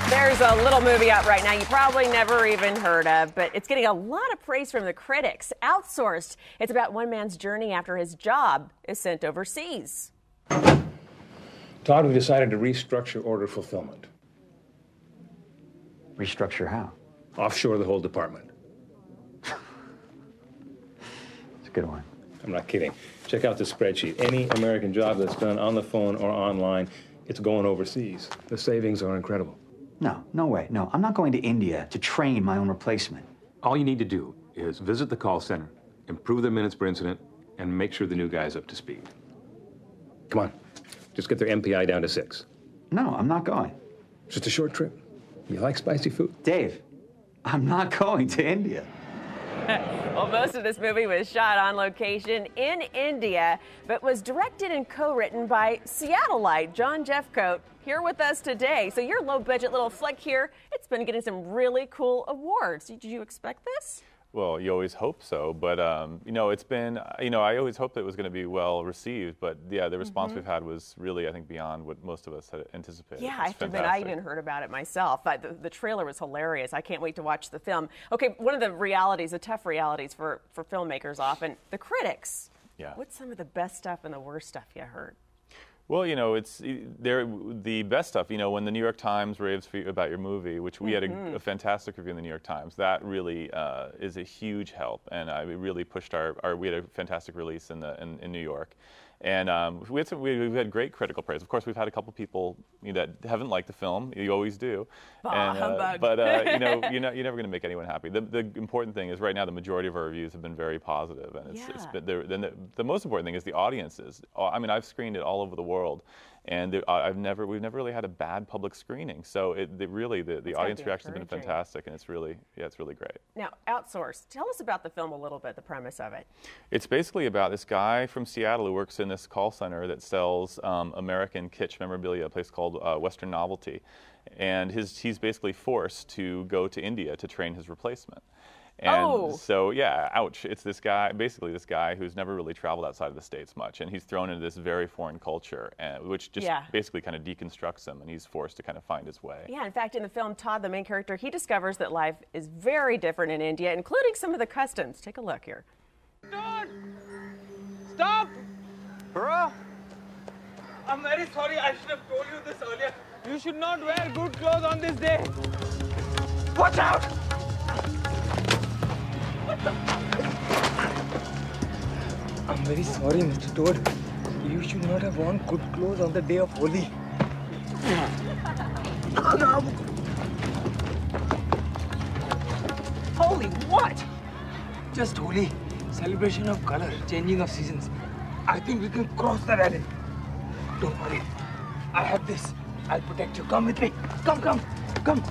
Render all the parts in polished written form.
There's a little movie out right now you probably never even heard of, but it's getting a lot of praise from the critics. Outsourced. It's about one man's journey after his job is sent overseas. Todd, we decided to restructure order fulfillment. Restructure how? Offshore the whole department. It's a good one. I'm not kidding. Check out this spreadsheet. Any American job that's done on the phone or online, it's going overseas. The savings are incredible. No way. No, I'm not going to India to train my own replacement. All you need to do is visit the call center, improve the minutes per incident, and make sure the new guy's up to speed. Come on. Just get their MPI down to 6. No, I'm not going. Just a short trip. You like spicy food? Dave, I'm not going to India. Well, most of this movie was shot on location in India, but was directed and co-written by Seattleite John Jeffcoat, here with us today. So your low-budget little flick here, it's been getting some really cool awards. Did you expect this? Well, you always hope so, but it's been, I always hoped it was going to be well received, but yeah, the response we've had was really, I think, beyond what most of us had anticipated. Yeah, I have to admit, I even heard about it myself. The trailer was hilarious. I can't wait to watch the film. Okay, one of the realities, the tough realities for filmmakers often, the critics. Yeah. What's some of the best stuff and the worst stuff you heard? Well, it's the best stuff. When the New York Times raves about your movie, which we had a fantastic review in the New York Times, that really is a huge help, and we really pushed we had a fantastic release in New York. And we've had great critical praise. Of course, we've had a couple people that haven't liked the film. You always do. Humbug. But you're never going to make anyone happy. The important thing is right now the majority of our reviews have been very positive, and it's been the most important thing is the audiences. I mean, I've screened it all over the world, and we've never really had a bad public screening. So the audience reaction has been fantastic, and it's really great. Now, Outsourced. Tell us about the film a little bit. The premise of it. It's basically about this guy from Seattle who works in this call center that sells American kitsch memorabilia, a place called Western Novelty, and he's basically forced to go to India to train his replacement. And so, yeah, ouch. It's this guy who's never really traveled outside of the States much, and he's thrown into this very foreign culture, which just basically kind of deconstructs him, and he's forced to kind of find his way. Yeah, in fact, in the film, Todd, the main character, he discovers that life is very different in India, including some of the customs. Take a look here. Dude! Stop! Bro! I'm very sorry, I should have told you this earlier. You should not wear good clothes on this day. Watch out! I'm very sorry, Mr. Toad. You should not have worn good clothes on the day of Holi. Holi, what? Just Holi. Celebration of color, changing of seasons. I think we can cross the rally. Don't worry. I have this. I'll protect you. Come with me. Come.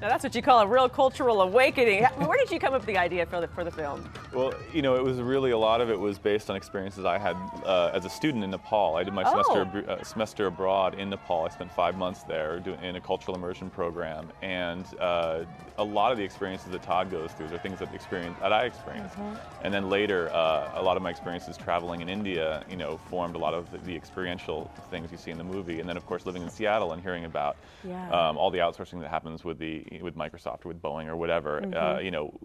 Now that's what you call a real cultural awakening. Where did you come up with the idea for the film? Well, it was really a lot of it was based on experiences I had as a student in Nepal. I did my semester abroad in Nepal. I spent 5 months there in a cultural immersion program, and a lot of the experiences that Todd goes through are things that I experienced. And then later, a lot of my experiences traveling in India, formed a lot of the experiential things you see in the movie. And then, of course, living in Seattle and hearing about all the outsourcing that happens with Microsoft or with Boeing or whatever,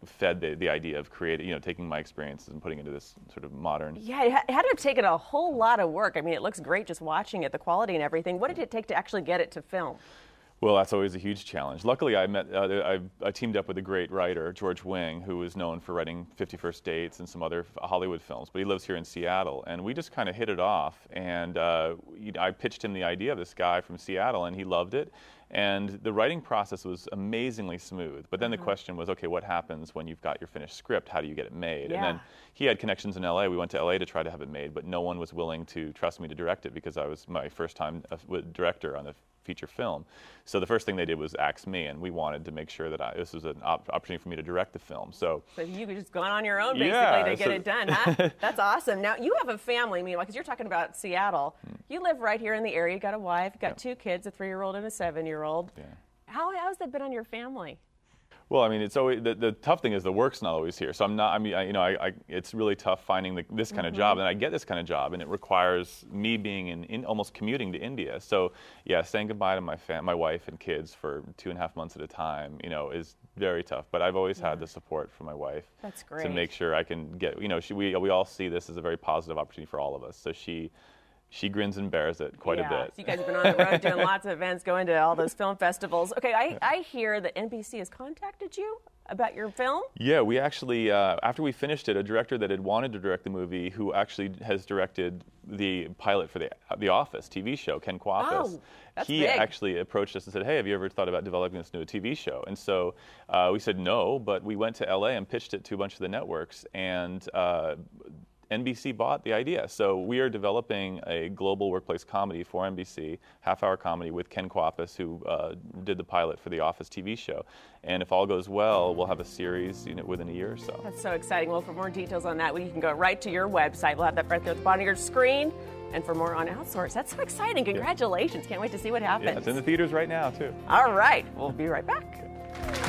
fed the idea of creating, taking my experiences and putting it into this sort of modern. Yeah, it had to have taken a whole lot of work. I mean, it looks great just watching it, the quality and everything. What did it take to actually get it to film? Well, that's always a huge challenge. Luckily, I teamed up with a great writer, George Wing, who is known for writing 50 First Dates and some other Hollywood films, but he lives here in Seattle, and we just kind of hit it off, and I pitched him the idea of this guy from Seattle, and he loved it, and the writing process was amazingly smooth, but then the question was, okay, what happens when you've got your finished script? How do you get it made? Yeah. And then he had connections in LA. We went to LA to try to have it made, but no one was willing to trust me to direct it because I was my first time director on the feature film. So the first thing they did was ask me, and we wanted to make sure that this was an opportunity for me to direct the film. So you could just go on your own basically to get it done, huh? That's awesome. Now you have a family, meanwhile, because you're talking about Seattle. You live right here in the area. You got a wife, got 2 kids, a 3-year-old and a 7-year-old. Yeah. How has that been on your family? Well, I mean, it's always the tough thing is the work's not always here. So I'm not. I mean, it's really tough finding this kind of job, and I get this kind of job, and it requires me being in almost commuting to India. So yeah, saying goodbye to my wife and kids for 2.5 months at a time, is very tough. But I've always had the support from my wife. That's great. To make sure I can get. We all see this as a very positive opportunity for all of us. So she grins and bears it quite a bit. So you guys have been on the road doing lots of events, going to all those film festivals. Okay, I hear that NBC has contacted you about your film? Yeah, we actually, after we finished it, a director that had wanted to direct the movie, who actually has directed the pilot for the Office TV show, Ken Kwapis, he big. actually approached us and said, hey, have you ever thought about developing this into a TV show? And so we said no, but we went to LA and pitched it to a bunch of the networks, and NBC bought the idea. So we are developing a global workplace comedy for NBC, half-hour comedy with Ken Kwapis, who did the pilot for the Office TV show. And if all goes well, we'll have a series within a year or so. That's so exciting. Well, for more details on that, you can go right to your website. We'll have that right there at the bottom of your screen. And for more on Outsourced. That's so exciting. Congratulations. Can't wait to see what happens. Yeah, it's in the theaters right now, too. All right. We'll be right back.